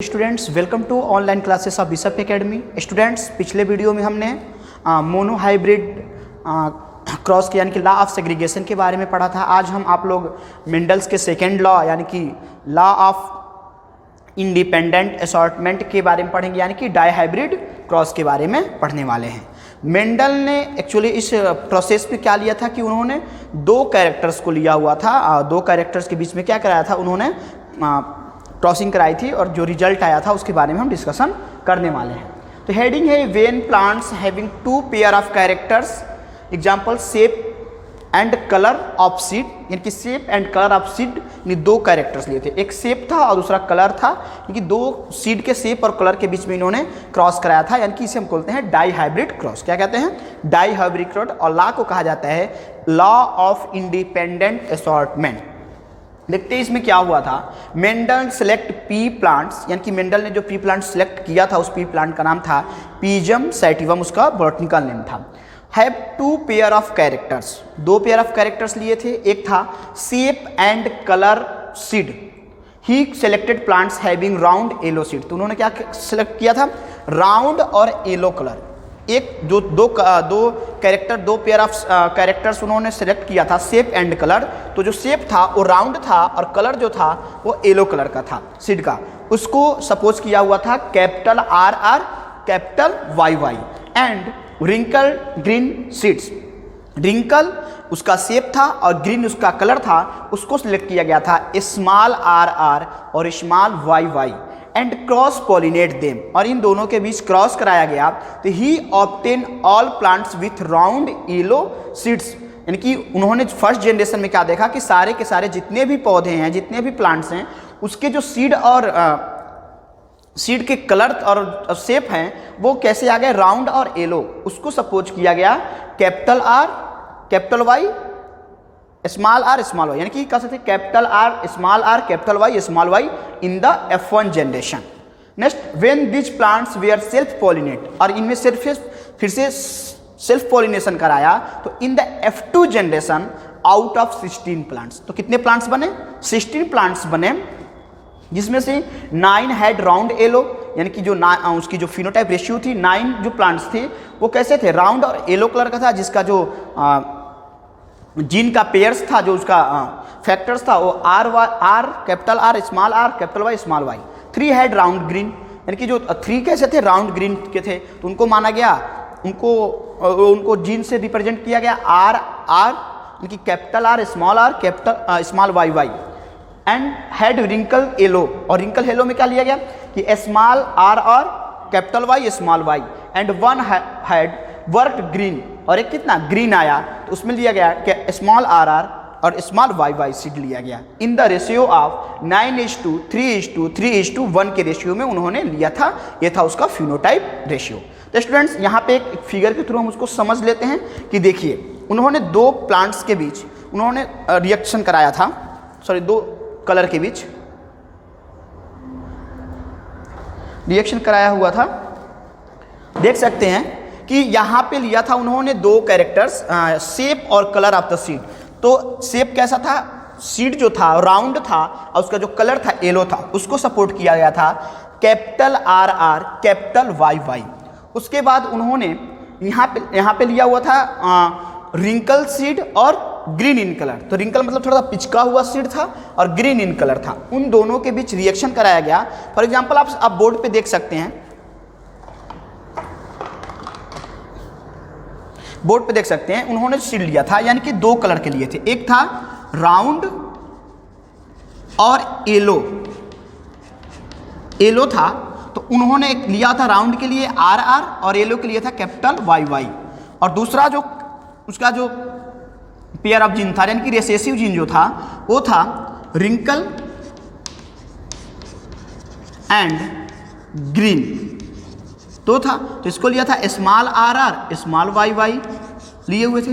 Students welcome to online classes of Bishop Academy. Students पिछले video में हमने mono hybrid cross के यानी कि लॉ ऑफ सेग्रीगेशन के बारे में पढ़ा था। आज हम आप लोग मेंडल्स के सेकेंड लॉ यानी कि लॉ ऑफ इंडिपेंडेंट असॉर्टमेंट के बारे में पढ़ेंगे, यानी कि डाई हाइब्रिड क्रॉस के बारे में पढ़ने वाले हैं। मेंडल ने एक्चुअली इस प्रोसेस पे क्या लिया था कि उन्होंने दो कैरेक्टर्स को लिया हुआ था, दो कैरेक्टर्स के बीच में क्या कराया था, उन्होंने क्रॉसिंग कराई थी और जो रिजल्ट आया था उसके बारे में हम डिस्कशन करने वाले हैं। तो हेडिंग है when plants having two pair of characters, example shape and colour of seed, यानी कि shape and colour of seed ने दो कैरेक्टर्स लिए थे, एक शेप था और दूसरा कलर था, यानी दो सीड के शेप और कलर के बीच में इन्होंने क्रॉस कराया था, यानी कि इसे हम बोलते हैं डाई हाइब्रिड क्रॉस। क्या कहते हैं? Dihybrid cross. और लॉ को कहा जाता है लॉ ऑफ इंडिपेंडेंट असॉर्टमेंट। देखते हैं इसमें क्या हुआ था। मेंडल सेलेक्ट पी प्लांट्स, यानी कि मेंडल ने जो पी प्लांट सेलेक्ट किया था उस पी प्लांट का नाम था पीजम सैटिवम, उसका बॉटनिकल नेम था। Have two pair of characters, दो पेयर ऑफ कैरेक्टर्स लिए थे, एक था shape and colour seed. He selected plants having round yellow seed, तो उन्होंने क्या सेलेक्ट किया था? राउंड और येलो कलर। एक जो दो कैरेक्टर, दो पेयर ऑफ कैरेक्टर्स उन्होंने सेलेक्ट किया था, शेप एंड कलर। तो जो शेप था वो राउंड था और कलर जो था वो येलो कलर का था, सीड का। उसको सपोज किया हुआ था capital R R, capital Y Y and wrinkle green seeds. Wrinkle उसका शेप था और ग्रीन उसका कलर था, उसको सिलेक्ट किया गया था स्मॉल आर आर और small Y Y and cross pollinate them, और इन दोनों के बीच क्रॉस कराया गया। तो he obtain all plants with round yellow seeds, यानी कि उन्होंने फर्स्ट जनरेशन में क्या देखा कि सारे के सारे जितने भी पौधे हैं, जितने भी प्लांट्स हैं, उसके जो सीड और सीड के कलर और शेप हैं वो कैसे आ गए? राउंड और येलो। उसको सपोज किया गया capital R capital Y small are small y, यानी कि कह सकते हैं capital R small are capital Y small y in the F1 generation. Next, when this plants were self pollinate, और इनमें सिर्फ फिर से सेल्फ पॉलिनेशन कराया, तो in the F2 generation out of 16 plants, तो कितने प्लांट्स बने? 16 प्लांट्स बने, जिसमें से 9 हैड राउंड येलो, यानी कि जो उसकी जो फिनोटाइप रेशियो थी, 9 जो प्लांट्स थे वो कैसे थे? राउंड और येलो कलर का था, जिसका जो जीन का पेयर्स था, जो उसका फैक्टर्स था, वो R capital R small are capital Y small y. 3 had round green, यानी कि जो 3 कैसे थे? राउंड ग्रीन के थे, तो उनको माना गया, उनको जीन से रिप्रेजेंट किया गया आर आर, यानी कि capital R capital small Y Y. And had wrinkle yellow, और रिंकल येलो में क्या लिया गया कि स्मॉल आर और capital Y small y and 1 had work green, और एक कितना ग्रीन आया, तो उसमें लिया गया कि स्मॉल आर आर और स्मॉल वाई वाई सीड लिया गया इन द रेशियो ऑफ 9:3:3:1 के रेशियो में उन्होंने लिया था। ये था उसका फिनोटाइप रेशियो। तो स्टूडेंट्स यहाँ पे एक फिगर के थ्रू हम उसको समझ लेते हैं कि देखिए उन्होंने दो प्लांट्स के बीच उन्होंने रिएक्शन कराया था, सॉरी दो कलर के बीच रिएक्शन कराया हुआ था। देख सकते हैं कि यहाँ पे लिया था उन्होंने दो कैरेक्टर्स, शेप और कलर ऑफ द सीड। तो शेप कैसा था? सीड जो था राउंड था और उसका जो कलर था येलो था, उसको सपोर्ट किया गया था capital R R capital Y Y. उसके बाद उन्होंने यहाँ पे लिया हुआ था रिंकल सीड और ग्रीन इन कलर। तो रिंकल मतलब थोड़ा सा पिचका हुआ सीड था और ग्रीन इन कलर था, उन दोनों के बीच रिएक्शन कराया गया। फॉर एग्जाम्पल आप बोर्ड पे देख सकते हैं, बोर्ड पे देख सकते हैं उन्होंने सीड लिया था, यानी कि दो कलर के लिए थे, एक था राउंड और येलो था। तो उन्होंने एक लिया था राउंड के लिए आर आर और येलो के लिए था कैपिटल वाई वाई, और दूसरा जो उसका जो पेयर ऑफ जीन था, यानी कि रिसेसिव जीन जो था वो था रिंकल एंड ग्रीन तो था, तो इसको लिया था small are are small Y y लिए हुए थे।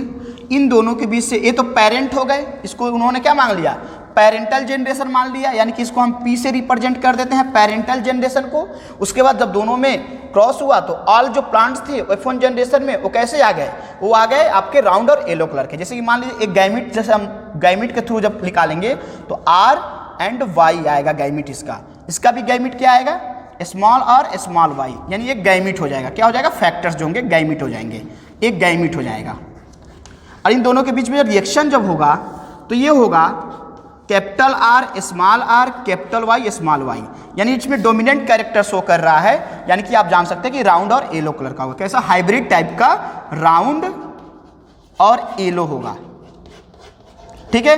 इन दोनों के बीच से ये तो पेरेंट हो गए, इसको उन्होंने क्या मान लिया? पेरेंटल जनरेशन मान लिया, यानी कि इसको हम पी से रिप्रेजेंट कर देते हैं पेरेंटल जनरेशन को। उसके बाद जब दोनों में क्रॉस हुआ तो ऑल जो प्लांट्स थे F1 जनरेशन में वो कैसे आ गए? वो आ गए आपके राउंड और येलो कलर के। जैसे कि मान लीजिए एक गैमिट, जैसे हम गैमिट के थ्रू जब निकालेंगे तो R एंड Y आएगा गैमिट इसका भी गैमिट क्या आएगा? स्मॉल आर स्मॉल वाई, यानी एक गैमीट हो जाएगा। क्या हो जाएगा? फैक्टर्स जो होंगे गैमीट हो जाएंगे, एक गैमीट हो जाएगा। और इन दोनों के बीच में रिएक्शन जब होगा तो ये होगा capital R small are capital Y small y, यानी इसमें डोमिनेंट कैरेक्टर शो कर रहा है, यानी कि आप जान सकते हैं कि राउंड और येलो कलर का होगा। कैसा? हाइब्रिड टाइप का राउंड और येलो होगा। ठीक है,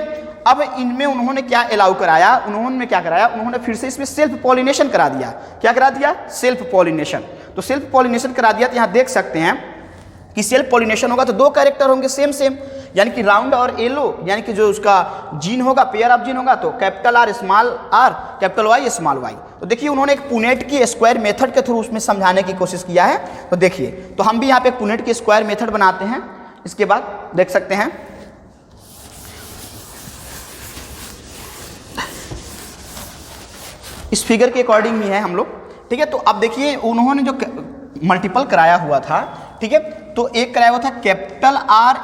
अब इनमें उन्होंने क्या अलाउ कराया? उन्होंने फिर से इसमें सेल्फ पॉलिनेशन करा दिया। क्या करा दिया? Self pollination. तो सेल्फ पॉलिनेशन करा दिया, तो यहाँ देख सकते हैं कि सेल्फ पॉलिनेशन होगा तो दो कैरेक्टर होंगे सेम सेम, यानी कि राउंड और येलो, यानी कि जो उसका जीन होगा, पेयर ऑफ जीन होगा, तो capital R small are capital Y small Y. तो देखिए उन्होंने एक पुनेट की स्क्वायर मेथड के थ्रू उसमें समझाने की कोशिश किया है। तो देखिए, तो हम भी यहाँ पे पुनेट की स्क्वायर मेथड बनाते हैं। इसके बाद देख सकते हैं इस फिगर के अकॉर्डिंग ही है हम लोग। ठीक है, तो अब देखिए उन्होंने जो मल्टीपल कराया हुआ था, ठीक है, तो एक कराया हुआ था capital R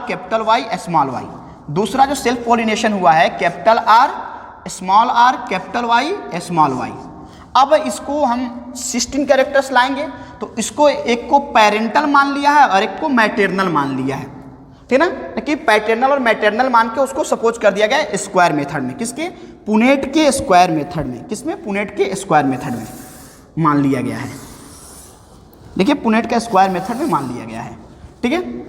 capital Y small y. दूसरा जो सेल्फ पॉलिनेशन हुआ है capital R capital Y small y. अब इसको हम 16 कैरेक्टर्स लाएंगे, तो इसको एक को पेरेंटल मान लिया है और एक को मैटरनल मान लिया है। ठीक है ना, कि पैटर्नल और मैटरनल मान के उसको सपोज कर दिया गया स्क्वायर मेथड में। किसके? पुनेट के स्क्वायर मेथड में। किसमें? पुनेट के स्क्वायर मेथड में मान लिया गया है। देखिए पुनेट का स्क्वायर मेथड में मान लिया गया है। ठीक है,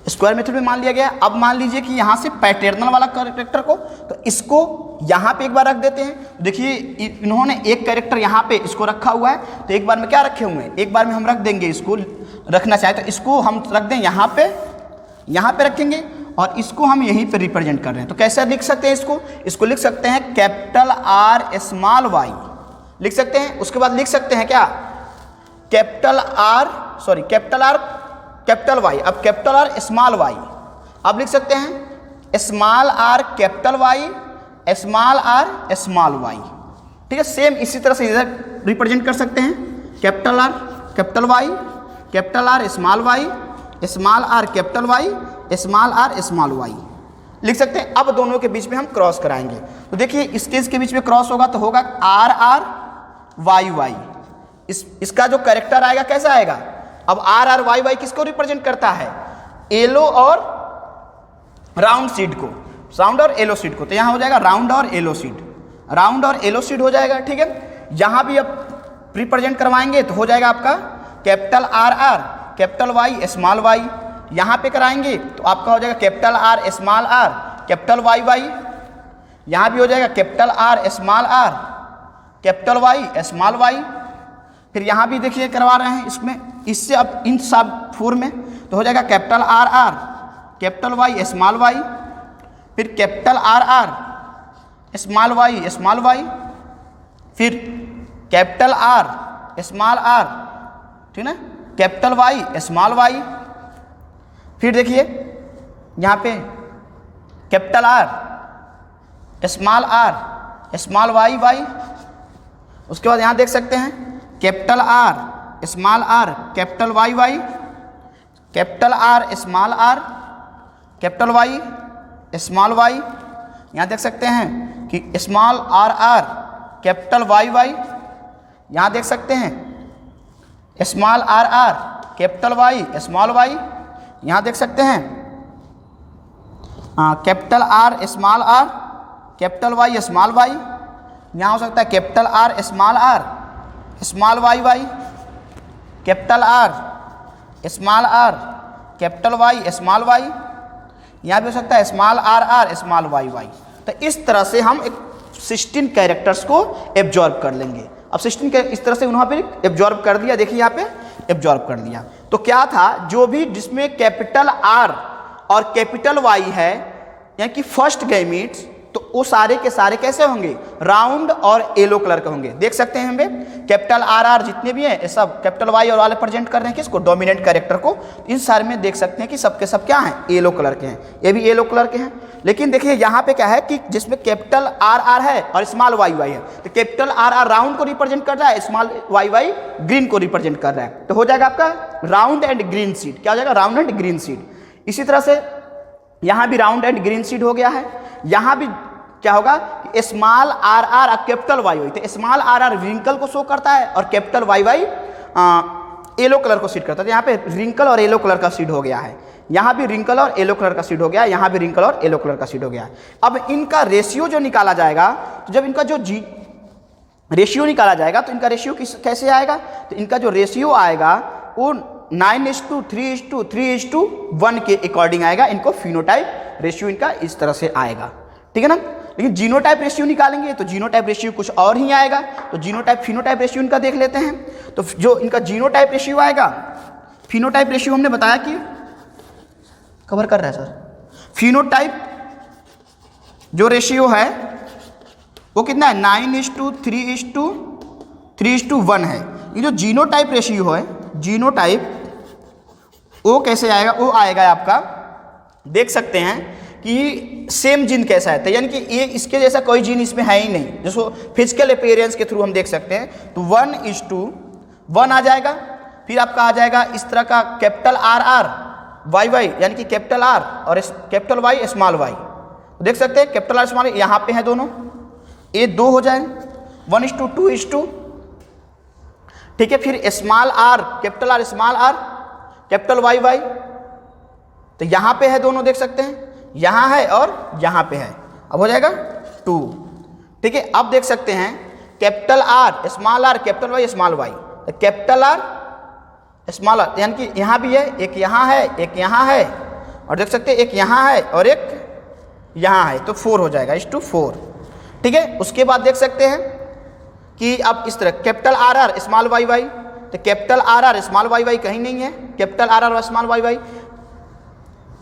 स्क्वायर मेथड में मान लिया गया। अब मान लीजिए कि यहाँ से पैटर्नल वाला कैरेक्टर को, तो इसको यहाँ पे एक बार रख देते हैं। देखिए इन्होंने एक कैरेक्टर यहाँ पे इसको रखा हुआ है, तो एक बार में क्या रखे हुए हैं? एक बार में हम रख देंगे, इसको रखना चाहे तो इसको हम रख दें यहाँ पे रखेंगे, और इसको हम यहीं पे रिप्रेजेंट कर रहे हैं। तो कैसे लिख सकते हैं इसको लिख सकते हैं कैपिटल आर स्मॉल वाई लिख सकते हैं। उसके बाद लिख सकते हैं क्या? Capital R capital Y. अब कैपिटल आर स्मॉल वाई, अब लिख सकते हैं small are capital Y small are small y. ठीक है, सेम इसी तरह से इधर रिप्रेजेंट कर सकते हैं capital R capital Y, capital R small y, small are capital Y, small are small y लिख सकते हैं। अब दोनों के बीच में हम क्रॉस कराएंगे, तो देखिए इसके के बीच में क्रॉस होगा तो होगा आर आर वाई वाई। इसका जो कैरेक्टर आएगा कैसा आएगा? अब आर आर वाई वाई किसको रिप्रेजेंट करता है? येलो और राउंड सीड को, राउंड और येलो सीड को। तो यहाँ हो जाएगा राउंड और येलो सीड हो जाएगा। ठीक है, यहाँ भी अब रिप्रेजेंट करवाएंगे तो हो जाएगा आपका capital R R capital Y small Y. यहाँ पे कराएंगे तो आपका हो जाएगा capital R small are capital Y Y. यहाँ भी हो जाएगा capital R small are capital Y small Y. फिर यहाँ भी देखिए करवा रहे हैं इसमें, इससे अब इन सब फोर में तो हो जाएगा capital R R capital Y small Y, फिर capital R are small Y, फिर कैपिटल आर स्मॉल आर, ठीक है, कैपिटल वाई स्मॉल वाई। फिर देखिए यहाँ पे capital R small Y Y. उसके बाद यहाँ देख सकते हैं capital R small are capital Y Y, capital R small are capital Y small Y. यहाँ देख सकते हैं कि small are R capital Y Y. यहाँ देख सकते हैं small are R capital Y small Y. यहाँ देख सकते हैं capital R small are capital Y small Y. यहाँ हो सकता है capital R small Y Y, capital R capital Y small Y. यहाँ भी हो सकता है small are small Y Y. तो इस तरह से हम एक 16 कैरेक्टर्स को एब्जॉर्ब कर लेंगे। अब 16 के इस तरह से उन्होंने पे एब्जॉर्ब कर दिया। देखिए यहाँ पे एब्जॉर्ब कर दिया। तो क्या था, जो भी जिसमें कैपिटल आर और कैपिटल वाई है, यानी कि फर्स्ट गैमीट्स, तो वो सारे के सारे कैसे होंगे, राउंड और येलो कलर के होंगे। देख सकते हैं हमें कैपिटल आर जितने भी हैं ये सब कैपिटल वाई और वाले प्रेजेंट कर रहे हैं किसको, डोमिनेंट कैरेक्टर को। इन सारे में देख सकते हैं कि सबके सब क्या हैं, येलो कलर के हैं, ये भी येलो कलर के हैं। लेकिन देखिए यहाँ पे क्या है कि जिसमें कैपिटल आर है और स्मॉल वाई है, तो कैपिटल आर राउंड को रिप्रेजेंट कर रहा है, स्मॉल वाई ग्रीन को रिप्रेजेंट कर रहा है। तो हो जाएगा आपका राउंड एंड ग्रीन सीड। क्या हो जाएगा, राउंड एंड ग्रीन सीड। इसी तरह से यहाँ भी राउंड एंड ग्रीन सीड हो गया है। यहाँ भी क्या होगा, स्मॉल आर कैपिटल वाई, तो स्मॉल आर रिंकल को शो करता है और कैपिटल वाई येलो कलर को सीड करता है। तो यहाँ पे रिंकल और येलो कलर का सीड हो गया है, यहाँ भी रिंकल और येलो कलर का सीड हो गया, यहाँ भी रिंकल और येलो कलर का सीड हो गया। अब इनका रेशियो जो निकाला जाएगा, तो जब इनका जो रेशियो निकाला जाएगा तो इनका रेशियो कैसे आएगा, तो इनका जो रेशियो आएगा वो 9:3:3:1 के अकॉर्डिंग आएगा। इनको फिनोटाइप रेशियो इनका इस तरह से आएगा, ठीक है ना। लेकिन जीनोटाइप रेशियो निकालेंगे तो जीनोटाइप रेशियो कुछ और ही आएगा। तो जीनोटाइप फिनोटाइप रेशियो इनका देख लेते हैं। तो जो इनका जीनोटाइप रेशियो आएगा, फिनोटाइप रेशियो हमने बताया कि कवर कर रहा है सर, फिनोटाइप जो रेशियो है वो कितना है, 9:3:3:1 है। ये जो जीनोटाइप रेशियो है, जीनोटाइप वो कैसे आएगा, वो आएगा आपका, देख सकते हैं कि सेम जीन कैसा है, यानी कि ये इसके जैसा कोई जीन इसमें है ही नहीं, जिसको फिजिकल अपीयरेंस के थ्रू हम देख सकते हैं। तो 1:1 आ जाएगा। फिर आपका आ जाएगा इस तरह का कैपिटल आर वाई, यानी कि कैपिटल आर और कैपिटल वाई स्मॉल वाई। देख सकते हैं कैपिटल आर स्मॉल यहाँ पे है दोनों, ये 2 हो जाए 1:2:2, ठीक है। फिर small are small are capital Y, तो यहाँ पे है दोनों, देख सकते हैं यहाँ है और यहाँ पे है, अब हो जाएगा 2, ठीक है। अब देख सकते हैं capital R small are capital Y small Y, capital R small R, यानी कि यहाँ भी है, एक यहाँ है, एक यहाँ है, और देख सकते हैं एक यहाँ है और एक यहाँ है, तो 4 हो जाएगा 4, ठीक है। उसके बाद देख सकते हैं कि अब इस तरह कैपिटल आर स्मॉल वाई, तो कैपिटल आर स्मॉल वाई कहीं नहीं है, कैपिटल आर और स्मॉल वाई,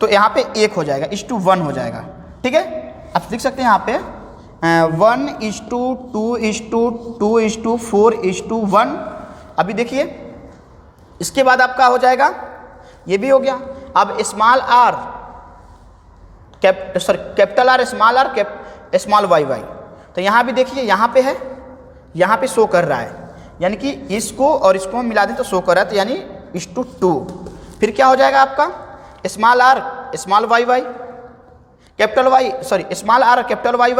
तो यहाँ पे 1 हो जाएगा 1 हो जाएगा, ठीक है। अब लिख सकते हैं यहाँ पे 1:2:2:4:1। अभी देखिए इसके बाद आपका हो जाएगा, ये भी हो गया। अब small are capital R small Y, तो यहाँ भी देखिए यहाँ पे है, यहाँ पे शो कर रहा है, यानी कि इसको और इसको हम मिला दें तो शो कर रहा है, तो यानी 2। फिर क्या हो जाएगा आपका small are small Y capital Y, small are capital Y,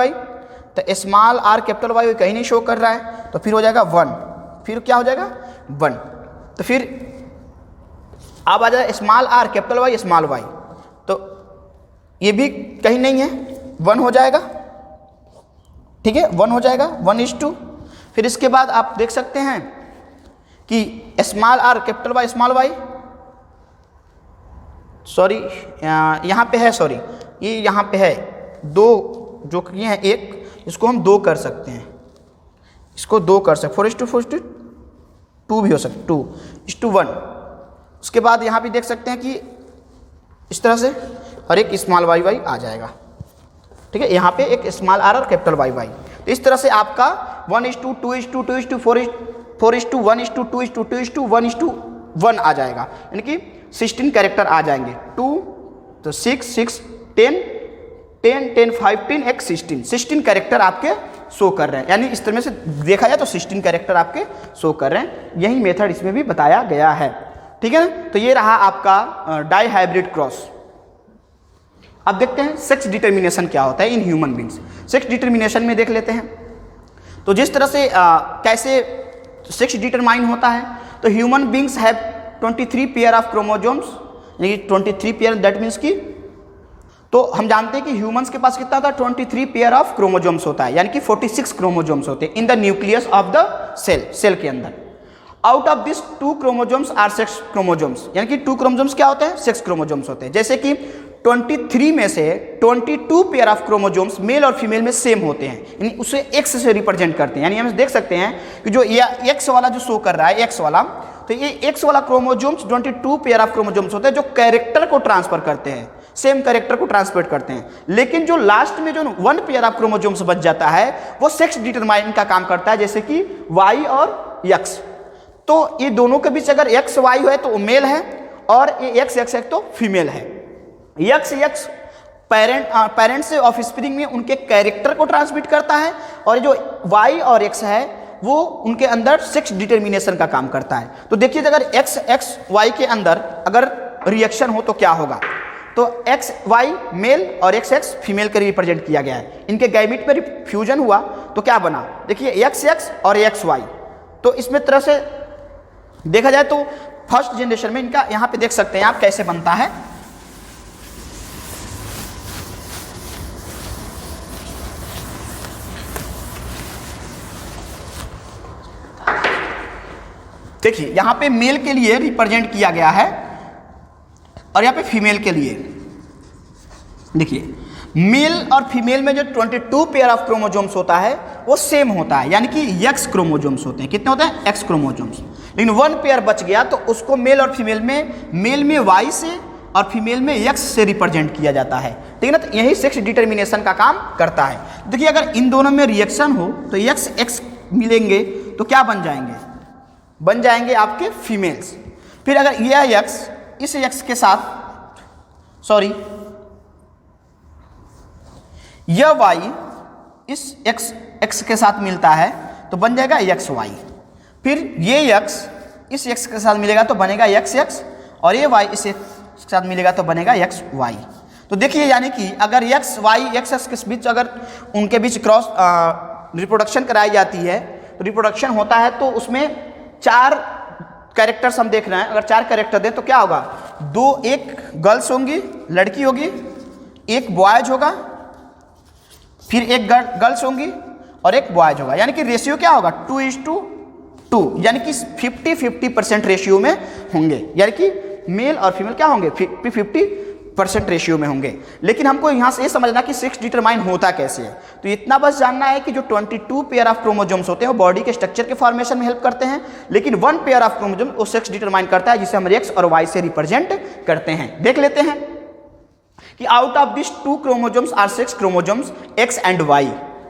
तो स्मॉल आर कैपिटल वाई कहीं नहीं शो कर रहा है, तो फिर हो जाएगा 1। फिर क्या हो जाएगा 1, तो फिर अब आ जाएगा small are capital Y small Y, तो ये भी कहीं नहीं है, 1 हो जाएगा, ठीक है, 1 हो जाएगा 1:2। फिर इसके बाद आप देख सकते हैं कि small are capital Y small Y, sorry यहाँ पे है, सॉरी ये यहाँ पे है 2, जो कि है 1, इसको हम 2 कर सकते हैं, इसको 2 कर सकते, 4:2 भी हो सकता, 2:1। उसके बाद यहाँ भी देख सकते हैं कि इस तरह से, और एक स्मॉल वाई आ जाएगा, ठीक है। यहाँ पे एक स्मॉल आर और कैपिटल वाई, तो इस तरह से आपका 1:2:2:4:1:2:2:1:1 आ जाएगा, यानी कि 16 कैरेक्टर आ जाएंगे। 2 तो 6 6 10 10 10 15 एक 16 कैरेक्टर आपके शो कर रहे हैं, यानी इस तरह से देखा जाए तो 16 कैरेक्टर आपके शो कर रहे हैं। यही मेथड इसमें भी बताया गया है, ठीक है ना। तो ये रहा आपका डाई हाइब्रिड क्रॉस। अब देखते हैं सेक्स डिटर्मिनेशन क्या होता है in human beings. Sex determination में देख लेते हैं, तो जिस तरह से कैसे सेक्स डिटरमाइन होता है, तो human beings have 23 pair of chromosomes, यानी 23 पेयर, दैट मीन्स की, तो हम जानते हैं कि ह्यूमंस के पास कितना होता है, 23 पेयर ऑफ क्रोमोजोम्स होता है, यानी कि 46 क्रोमोजोम्स होते हैं in the nucleus of the cell के अंदर। Out of this 2 chromosomes are sex chromosomes, यानी कि 2 क्रोमोजोम्स क्या होते हैं, सेक्स क्रोमोजोम्स होते हैं। जैसे कि 23 में से 22 पेयर ऑफ क्रोमोजोम्स मेल और फीमेल में सेम होते हैं, यानी उसे एक्स से रिप्रेजेंट करते हैं। यानी हम देख सकते हैं कि जो एक्स वाला जो शो कर रहा है, एक्स वाला, तो ये एक्स वाला क्रोमोजोम्स 22 पेयर ऑफ क्रोमोजोम्स होते हैं जो कैरेक्टर को ट्रांसफर करते हैं। सेम कैरेक्टर को ट्रांसमिट करते हैं। लेकिन जो लास्ट में जो 1 पेयर ऑफ क्रोमोसोम्स बच जाता है वो सेक्स डिटरमाइन का काम करता है, जैसे कि Y और X। तो ये दोनों के बीच अगर XY है तो वो मेल है और ये XX है तो फीमेल है। XX पेरेंट से ऑफस्प्रिंग में उनके कैरेक्टर को ट्रांसमिट करता है और जो Y और X है वो उनके अंदर सेक्स डिटर्मिनेशन का काम करता है। तो देखिए अगर XY के अंदर अगर रिएक्शन हो तो क्या होगा, तो XY मेल और XX फीमेल के रिप्रेजेंट किया गया है। इनके गैमेट में फ्यूजन हुआ तो क्या बना, देखिए XX और XY। तो इसमें तरह से देखा जाए तो फर्स्ट जनरेशन में इनका यहाँ पे देख सकते हैं आप कैसे बनता है। देखिए यहाँ पे मेल के लिए रिप्रेजेंट किया गया है और यहाँ पे फीमेल के लिए। देखिए मेल और फीमेल में जो 22 पेयर ऑफ क्रोमोसोम्स होता है वो सेम होता है, यानी कि X क्रोमोसोम्स होते हैं। कितने होते हैं, X क्रोमोसोम्स। लेकिन 1 पेयर बच गया तो उसको मेल और फीमेल में Y से और फीमेल में X से रिप्रेजेंट किया जाता है, ठीक है ना। तो यही सेक्स डिटर्मिनेशन का काम करता है। देखिए अगर इन दोनों में रिएक्शन हो तो XX मिलेंगे तो क्या बन जाएंगे, बन जाएंगे आपके फीमेल्स। फिर अगर यह X इस X के साथ, सॉरी यह Y इस X के साथ मिलता है तो बन जाएगा XY। फिर ये X इस X के साथ मिलेगा तो बनेगा XX और ये Y इस X के साथ मिलेगा तो बनेगा XY। तो देखिए यानी कि अगर XY XX के बीच अगर उनके बीच क्रॉस रिप्रोडक्शन कराई जाती है तो रिप्रोडक्शन होता है तो उसमें 4 कैरेक्टर्स हम देख रहे हैं। अगर 4 कैरेक्टर दें तो क्या होगा, एक गर्ल्स होंगी, लड़की होगी, एक बॉयज होगा, फिर एक गर्ल्स होंगी और एक बॉयज होगा। यानी कि रेशियो क्या होगा 2:2, यानी कि 50-50% रेशियो में होंगे, यानी कि मेल और फीमेल क्या होंगे 50-50% रेशियो में होंगे। लेकिन हमको यहाँ से ये समझना कि सेक्स डिटरमाइन होता कैसे है। तो इतना बस जानना है कि जो 22 पेयर ऑफ क्रोमोसोम्स होते हैं वो बॉडी के स्ट्रक्चर के फॉर्मेशन में हेल्प करते हैं, लेकिन 1 पेयर ऑफ क्रोमोसोम वो सेक्स डिटरमाइन करता है, जिसे हम X और Y से रिप्रेजेंट करते हैं। देख लेते हैं कि out of this 2 chromosomes are 6 chromosomes X and Y,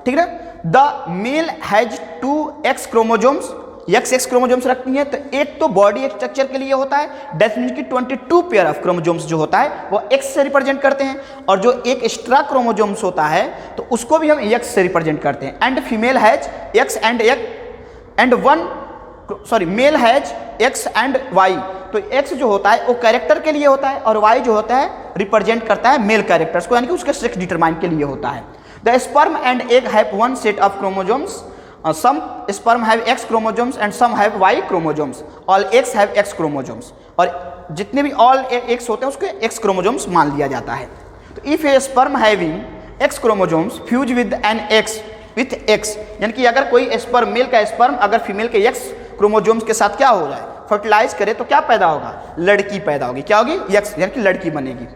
ठीक है। The male has 2 X chromosomes, XX chromosomes रखती हैं। तो एक तो बॉडी स्ट्रक्चर के लिए होता है, डेफिनेटली 22 पेयर ऑफ क्रोमोसोम्स जो होता है वो X से रिप्रेजेंट करते हैं, और जो एक एक्स्ट्रा क्रोमोसोम्स होता है तो उसको भी हम X से रिप्रेजेंट करते हैं। And female has X and male has X and Y। तो X जो होता है वो कैरेक्टर के लिए होता है और Y जो होता है रिप्रेजेंट करता है मेल कैरेक्टर्स को, यानी कि उसके सेक्स डिटरमाइन के लिए होता है। The sperm and egg have 1 set of chromosomes, some sperm have X chromosomes and some have Y chromosomes, all X have X chromosomes। और जितने भी all X होते हैं उसको X chromosomes मान लिया जाता है। तो if a sperm having X chromosomes fuse with an X with X, यानी कि अगर कोई स्पर्म, मेल का स्पर्म अगर फीमेल के X क्रोमोसोम्स के साथ क्या हो जाए, फर्टिलाइज करे, तो क्या पैदा होगा, लड़की पैदा होगी। क्या होगी, X, यानी कि लड़की बनेगी।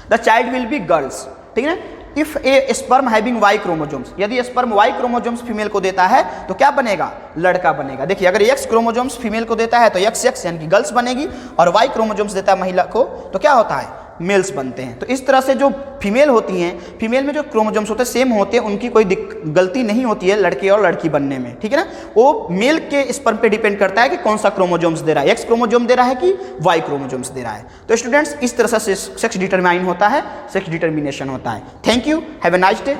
The child will be girls, ठीक है। If A sperm having Y chromosomes, यदि स्पर्म Y क्रोमोसोम्स फीमेल को देता है तो क्या बनेगा, लड़का बनेगा। देखिए अगर X क्रोमोसोम्स फीमेल को देता है तो XX यानी कि गर्ल्स बनेगी, और Y क्रोमोसोम्स देता है महिला को तो क्या होता है, मेल्स बनते हैं। तो इस तरह से जो फीमेल होती हैं, फीमेल में जो क्रोमोसोम्स होते हैं सेम होते हैं, उनकी कोई गलती नहीं होती है लड़के और लड़की बनने में, ठीक है ना। वो मेल के स्पर्म पे डिपेंड करता है कि कौन सा क्रोमोसोम्स दे रहा है, X क्रोमोसोम दे रहा है कि Y क्रोमोसोम्स दे रहा है। तो स्टूडेंट्स इस तरह से सेक्स डिटरमाइन होता है, सेक्स डिटर्मिनेशन होता है। Thank you, have a nice day.